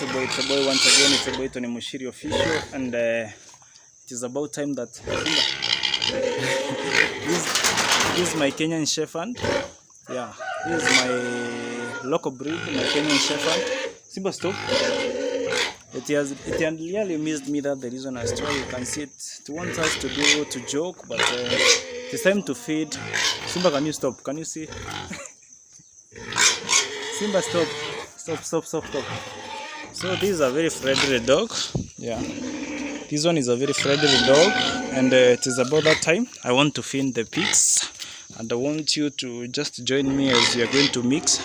It's a boy once again. It's a boy Tony Mushiri official, and it is about time that this is my Kenyan Shepherd. Yeah, this is my local breed, my Kenyan Shepherd. Simba, stop. It really missed me. That the reason as to why you can see it. It wants us to joke, but it's time to feed. Simba, can you stop? Can you see? Simba, stop. Stop. So this is a very friendly dog. Yeah, this one is a very friendly dog, and it is about that time I want to feed the pigs, and I want you to just join me as we are going to mix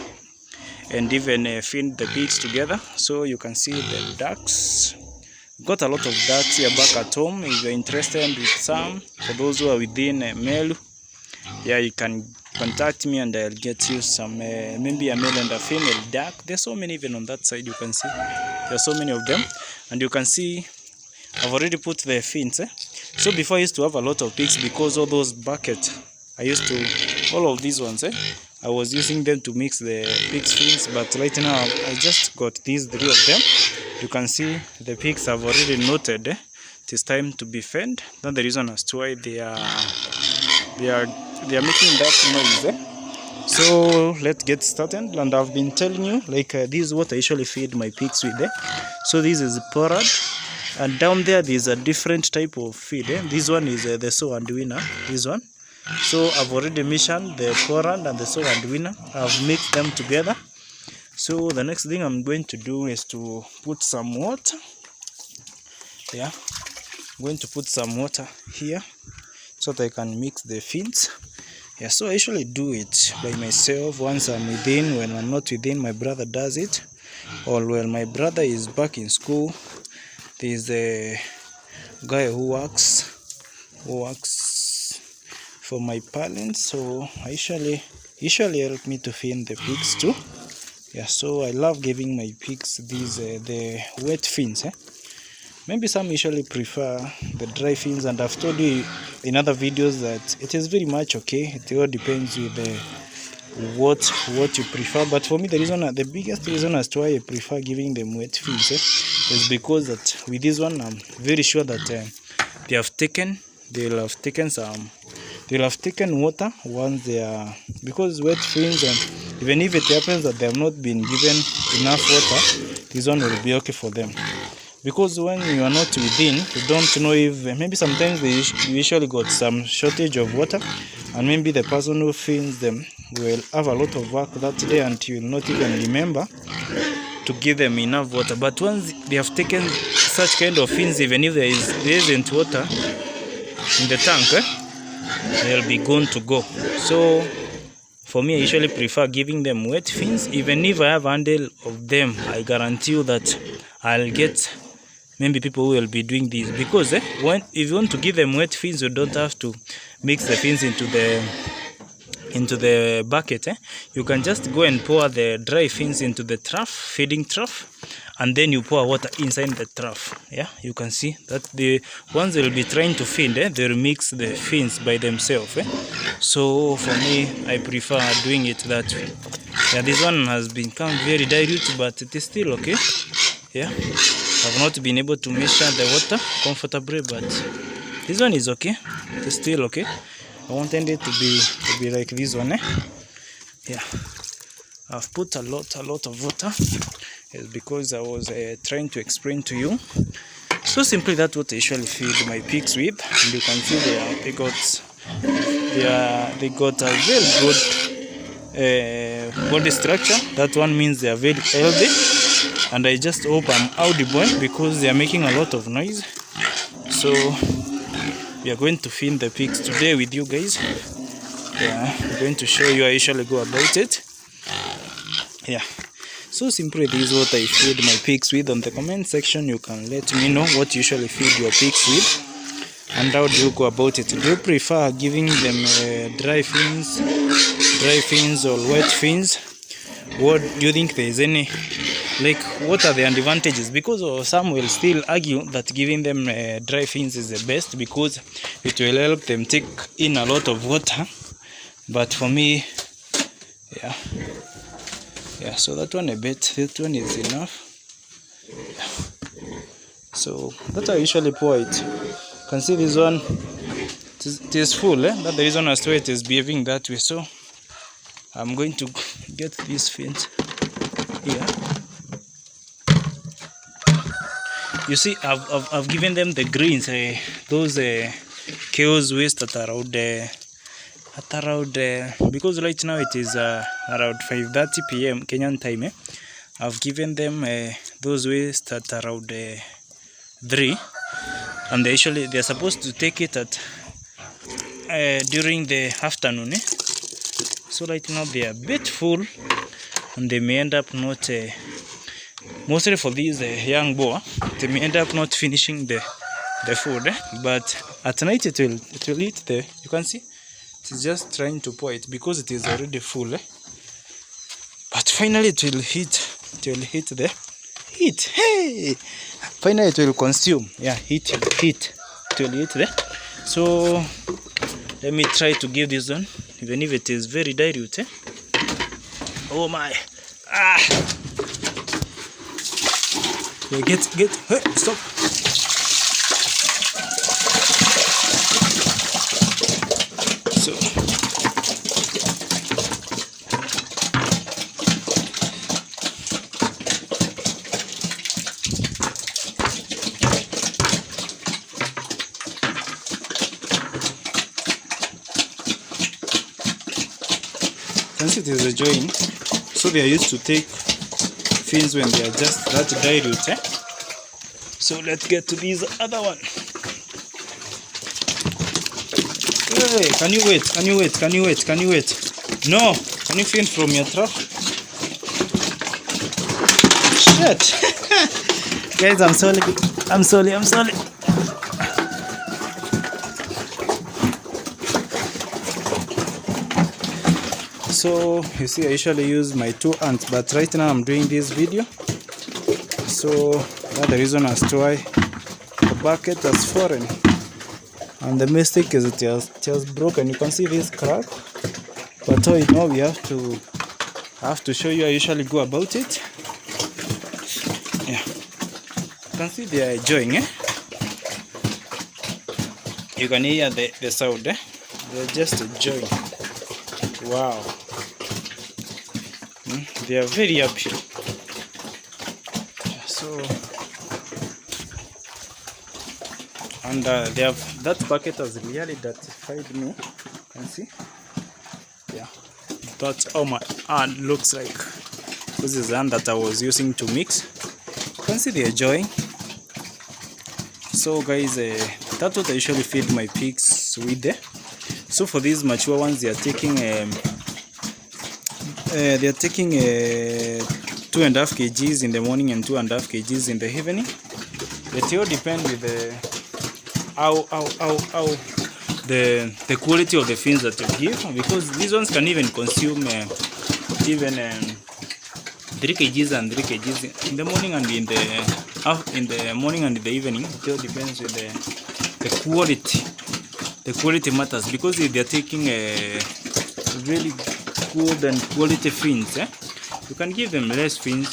and even feed the pigs together. So you can see the ducks. Got a lot of ducks here back at home. If you're interested with some, for those who are within Meru, yeah, you can contact me and I'll get you some, maybe a male and a female duck. There's so many even on that side. You can see there are so many of them, and you can see I've already put the fins. So before I used to have a lot of pigs because all those buckets, all of these ones, I was using them to mix the pigs fins, but right now I just got these 3 of them. You can see the pigs have already noted it is time to be fed. That's the reason as to why they are making that noise. So let's get started. And I've been telling you, like, this is what I usually feed my pigs with. So this is porridge, and down there is a different type of feed. This one is the sow and winner. This one. So I've already mentioned the porridge and the sow and winner. I've mixed them together. So the next thing I'm going to do is to put some water. Yeah, I'm going to put some water here so that I can mix the feeds. Yeah, so I usually do it by myself. Once I'm within, when I'm not within, my brother does it. Or when my brother is back in school, there's a guy who works for my parents. So I usually help me to feed the pigs too. Yeah, so I love giving my pigs these the wet fins. Maybe some usually prefer the dry fins, and I've told you in other videos that it is very much okay. It all depends with what you prefer. But for me, the biggest reason as to why I prefer giving them wet fins is because that with this one, I'm very sure that they'll have taken water once they are, because wet fins, and even if it happens that they have not been given enough water, this one will be okay for them. Because when you are not within, you don't know if maybe sometimes they usually got some shortage of water, and maybe the person who feeds them will have a lot of work that day and you will not even remember to give them enough water. But once they have taken such kind of fins, even if there isn't water in the tank, they'll be going to go. So for me, I usually prefer giving them wet fins. Even if I have a handle of them, I guarantee you that I'll get maybe people who will be doing this, because if you want to give them wet fins, you don't have to mix the fins into the bucket. You can just go and pour the dry fins into the feeding trough, and then you pour water inside the trough. Yeah, you can see that the ones they'll be trying to feed, they'll mix the fins by themselves. So for me, I prefer doing it that way. Yeah, this one has become very dilute, but it is still okay. Yeah, I've not been able to measure the water comfortably, but this one is okay. It is still okay. I wanted it to be like this one. Yeah, I've put a lot of water. It's because I was trying to explain to you. So simply that's what I usually feed my pigs with, and you can see they got a very good body structure. That one means they are very healthy, and I just hope I'm audible because they are making a lot of noise. So we are going to feed the pigs today with you guys. Yeah, I'm going to show you how I usually go about it. Yeah, so simply this is what I feed my pigs with. On the comment section, you can let me know what you usually feed your pigs with, and how do you go about it. Do you prefer giving them dry fins or wet fins? What do you think there is any, like, what are the advantages? Because some will still argue that giving them dry fins is the best because it will help them take in a lot of water. But for me, yeah, so that one a bit, that one is enough. So that's how I usually pour it. You can see this one, it is full. That's the reason as to why it is behaving that way. So I'm going to get this fins here. You see, I've given them the greens, those chaos waste at around because right now it is around 5:30 p.m. Kenyan time. I've given them those waste at around 3, and they're supposed to take it at during the afternoon. So right now they are a bit full, and they may end up not. Mostly for these young boa, they may end up not finishing the food, but at night it will eat the. You can see, it is just trying to pour it because it is already full. But finally it will hit. It will hit the heat. Hey! Finally it will consume. Yeah, heat. It will hit the. So let me try to give this one, even if it is very dilute. Oh my! Ah! Yeah, get, hey, stop. So, since it is a join, so they are used to take fins when they are just that dilute. So let's get to this other one. Hey, can you wait? No, can you fin from your trap? Shit. Guys, I'm sorry. So you see, I usually use my 2 hands, but right now I'm doing this video, so that's the reason as to why the bucket has fallen, and the mistake is it has broken. You can see this crack, but all in all, I have to show you. I usually go about it. Yeah, you can see they are enjoying. You can hear the sound. They're just enjoying. Wow. They are very happy. So, and they have, that bucket has really gratified me. You can see, yeah, that's how my hand looks like. This is the hand that I was using to mix. You can see they're enjoying. So guys, that's what I usually feed my pigs with there. So for these mature ones, they are taking 2.5 kgs in the morning and 2.5 kgs in the evening. It all depends with how the quality of the fins that you give, because these ones can even consume even 3 kgs and 3 kgs in the morning and in the morning and in the evening. It all depends with the quality. The quality matters, because if they're taking really good and quality fins, you can give them less fins,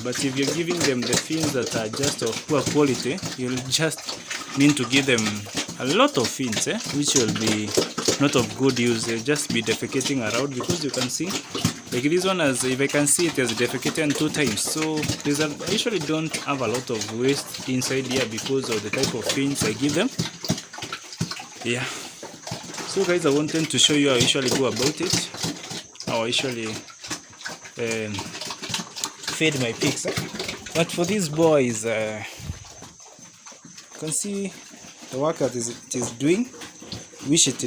but if you're giving them the fins that are just of poor quality, you'll just need to give them a lot of fins, which will be not of good use. They'll just be defecating around, because you can see, like this one, as if I can see, it has defecated 2 times. So I usually don't have a lot of waste inside here because of the type of fins I give them. Yeah, so guys, I wanted to show you how I usually go about it, how I usually feed my pigs. But for these boys, you can see the work that it is doing. Wish it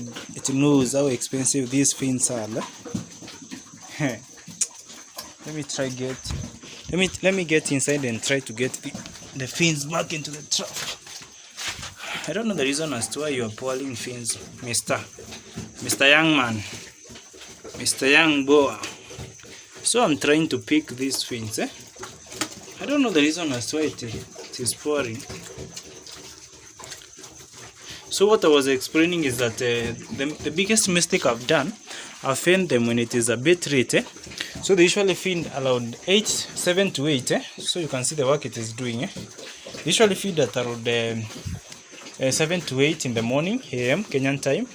knows how expensive these fins are. Let me get inside and try to get the fins back into the trap. I don't know the reason as to why you are pulling fins, Mr. Young Man, Mr. Young Boa. So I'm trying to pick these fins. I don't know the reason as to why it is pouring. So what I was explaining is that the biggest mistake I've done, I fed them when it is a bit late. So they usually feed around 7 to 8. So you can see the work it is doing. They usually feed at around 7 to 8 in the morning AM Kenyan time.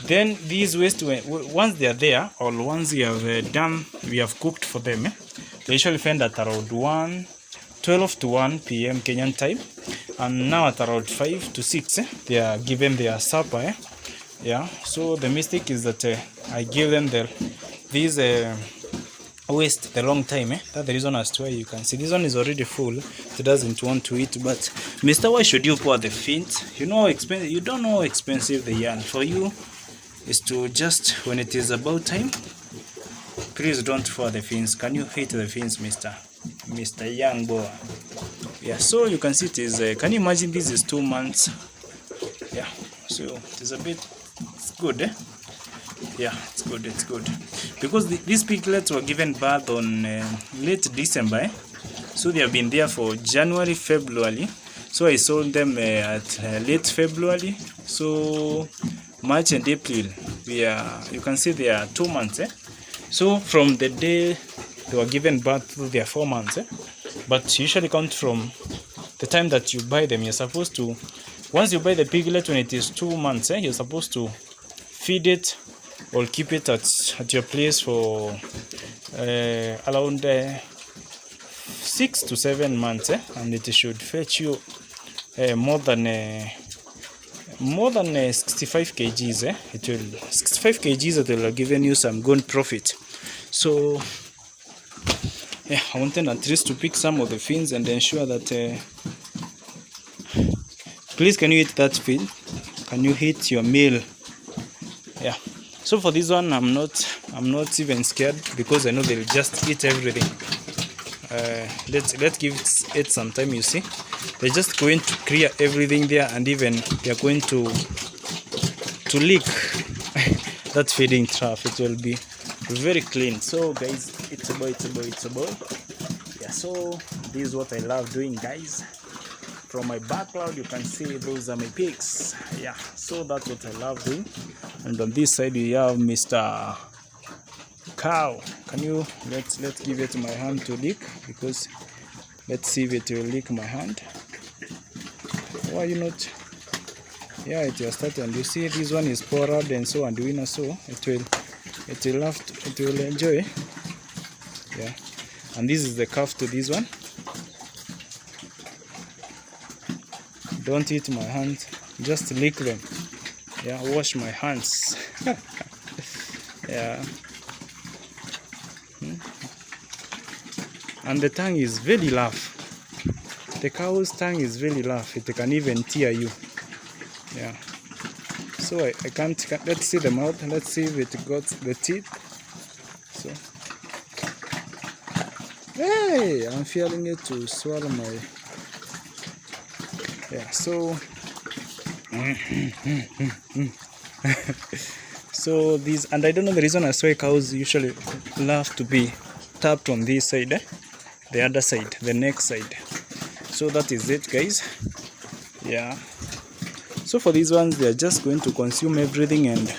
Then these waste, once they are there, or once we have cooked for them, they usually feed at around 12 to 1 PM Kenyan time. And now at around 5 to 6, they are given their supper. Yeah, so the mistake is that I give them these waste the long time. That's the reason as to why you can see this one is already full. It doesn't want to eat. But Mr. Why should you pour the fins? You know how expensive. You don't know how expensive they are. For you is to just when it is about time, please don't pour the fins. Can you hit the fins, Mr. Young boy? Yeah. So you can see it is. Can you imagine this is 2 months? Yeah. So it is a bit. It's good. Yeah, it's good because these piglets were given birth on late December, so they have been there for January, February. So I sold them at late February. So March and April, you can see they are 2 months. So from the day they were given birth to their 4 months. But you usually count from the time that you buy them. You're supposed to, once you buy the piglet when it is 2 months, you're supposed to feed it or keep it at your place for around 6 to 7 months, and it should fetch you more than 65 kgs. It will 65 kgs. It will have given you some good profit. So yeah, I wanted at least to pick some of the fins and ensure that. Please, can you eat that fin? Can you eat your meal? Yeah. So for this one, I'm not even scared because I know they'll just eat everything. Let's give it some time. You see, they're just going to clear everything there, and even they're going to lick that feeding trough. It will be very clean. So guys, it's a boy. Yeah. So this is what I love doing, guys. From my background, you can see those are my pigs. Yeah, so that's what I love doing. And on this side, we have Mr. Cow. Can you let's give it my hand to lick, because let's see if it will lick my hand. Why you not? Yeah, it will start, and you see this one is poured and so and doing so. It will enjoy. Yeah, and this is the calf to this one. Don't eat my hands, just lick them. Yeah, wash my hands. Yeah. And the tongue is very rough. The cow's tongue is very rough. It can even tear you. Yeah. So I can't. Let's see the mouth. Let's see if it got the teeth. So. Hey, I'm feeling it to swallow my. Yeah, so so these, and I don't know the reason as why cows usually love to be tapped on this side, the other side, the neck side. So that is it, guys. Yeah, so for these ones, they are just going to consume everything and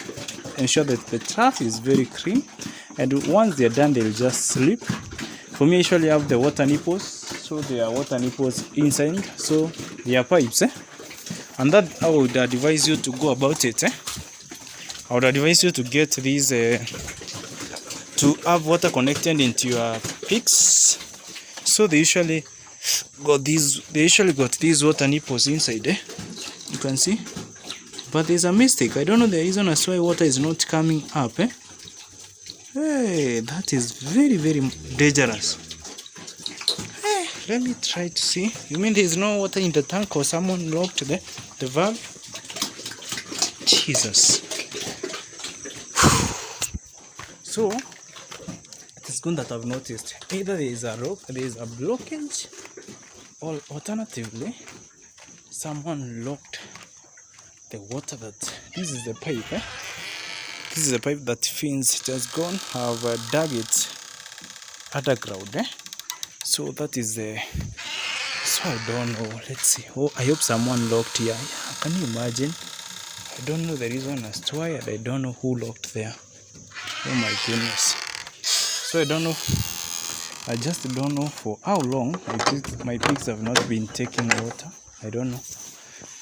ensure that the trough is very clean, and once they are done, they'll just sleep. For me, I usually have the water nipples. So there are water nipples inside, so they are pipes, and that I would advise you to go about it. I would advise you to get these to have water connected into your pigs. So they usually got these. They usually got these water nipples inside. You can see, but there's a mistake. I don't know the reason as why water is not coming up. Hey, that is very dangerous. Let me try to see. You mean there's no water in the tank, or someone locked the valve? Jesus. So it is good that I've noticed either there is a blockage, or alternatively someone locked the water. That this is the pipe. This is the pipe that fins just gone. Have dug it underground. So that is the. So I don't know. Let's see. Oh, I hope someone locked here. Yeah, can you imagine? I don't know the reason as to why, and I don't know who locked there. Oh my goodness. So I don't know. I just don't know for how long my pigs have not been taking water. I don't know.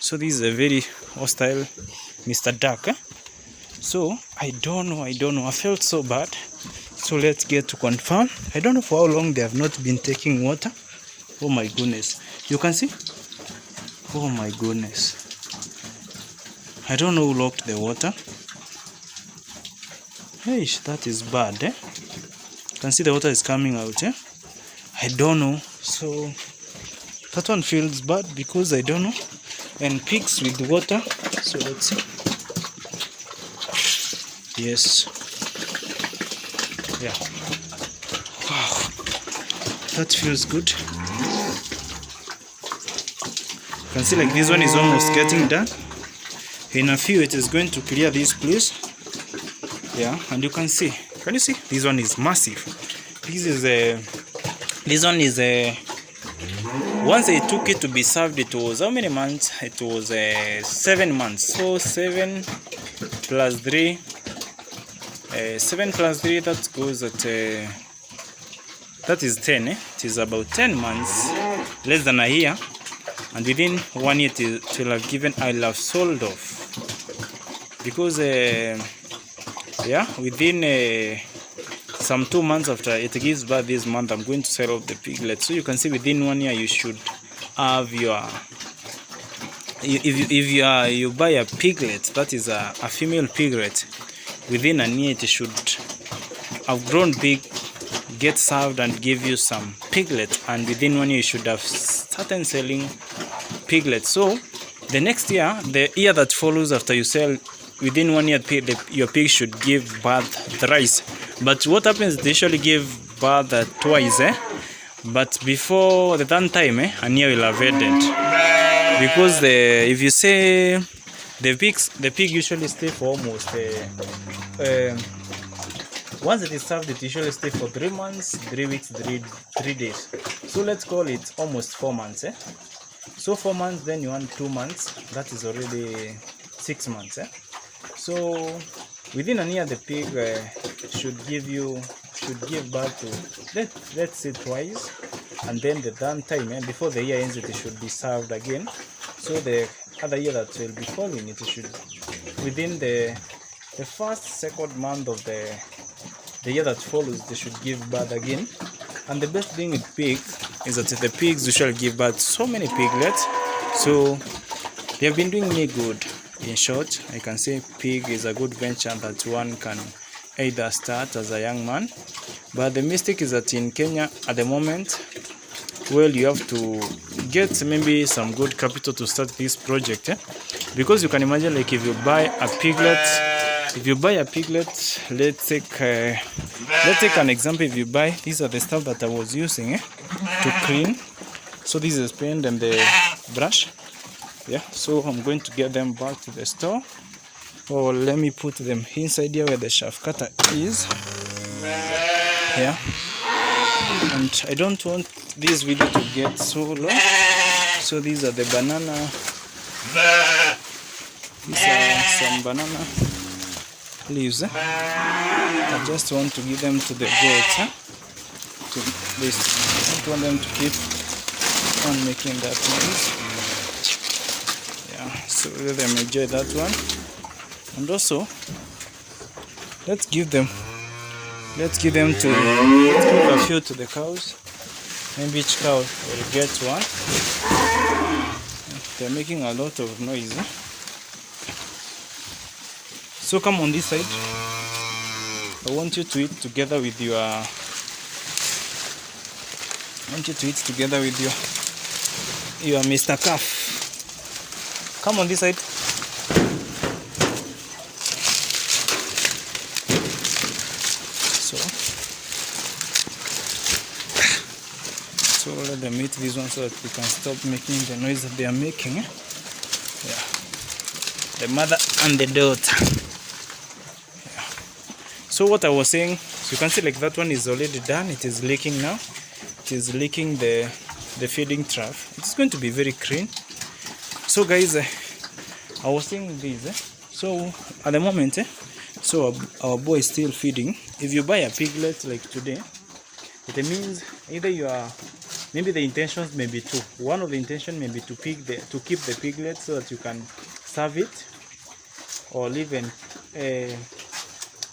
So this is a very hostile Mr. Duck. So I don't know. I felt so bad. So let's get to confirm. I don't know for how long they have not been taking water. Oh my goodness. You can see? Oh my goodness. I don't know who locked the water. Hey, that is bad. You can see the water is coming out. I don't know. So that one feels bad because I don't know. And pigs with water. So let's see. Yes. Yeah. Wow. That feels good. You can see like this one is almost getting done. In a few it is going to clear this place. Yeah, and you can see. Can you see? This one is massive. This one is once they took it to be served, it was how many months? It was 7 months. So 7 plus 3. 7 plus 3, that goes at that is 10. It is about 10 months, less than a year, and within 1 year it will have given, I'll have sold off, because yeah, within some 2 months after it gives birth this month, I'm going to sell off the piglets. So you can see within 1 year you should have your, if you buy a piglet, that is a female piglet, within a year it should have grown big, get served and give you some piglets, and within 1 year you should have started selling piglets. So the next year, the year that follows after you sell, within 1 year your pig should give birth thrice. But what happens, they usually give birth twice, but before the third time, a year will have ended, because if you say the pig usually stay for almost once it is served, it usually stay for 3 months, 3 weeks, 3 days. So let's call it almost 4 months. So 4 months, then you want 2 months, that is already 6 months. So within a year the pig should give birth to, let's say twice, and then the third time, before the year ends, it should be served again. So the other year that will be following, it should, within the first, second month of the year that follows, they should give birth again. And the best thing with pigs is that the pigs usually give birth so many piglets, so they have been doing me good. In short, I can say pig is a good venture that one can either start as a young man, but the mistake is that in Kenya at the moment, well, you have to get maybe some good capital to start this project, because you can imagine, like, if you buy a piglet, let's take an example. If you buy, these are the stuff that I was using to clean. So this is paint and the brush. Yeah, so I'm going to get them back to the store, or let me put them inside here where the shaft cutter is. Yeah, and I don't want this video to get so long. So these are the banana. These are some banana leaves. I just want to give them to the goats. I don't want them to keep on making that noise. Yeah, so let them enjoy that one. And also, let's give a few to the cows. Maybe each cow will get one. They're making a lot of noise. So come on this side. I want you to eat together with your Mr. Calf. Come on this side. So let them eat this one so that we can stop making the noise that they are making. Yeah. The mother and the daughter. Yeah. So what I was saying, so you can see like that one is already done. It is leaking now. It is leaking the feeding trough. It's going to be very clean. So guys, I was saying this. So at the moment, So our boy is still feeding. If you buy a piglet like today, it means either you are, maybe the intentions may be two. One of the intention may be to keep the piglet so that you can serve it, or live and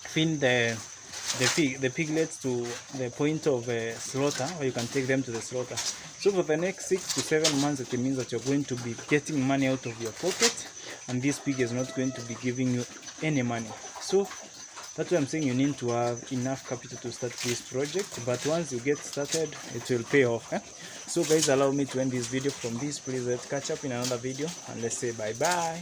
feed the piglets to the point of slaughter, or you can take them to the slaughter. So for the next 6 to 7 months, it means that you're going to be getting money out of your pocket, and this pig is not going to be giving you any money. So that's why I'm saying you need to have enough capital to start this project, but once you get started, it will pay off. So guys, allow me to end this video from this. Please let's catch up in another video, and let's say bye bye.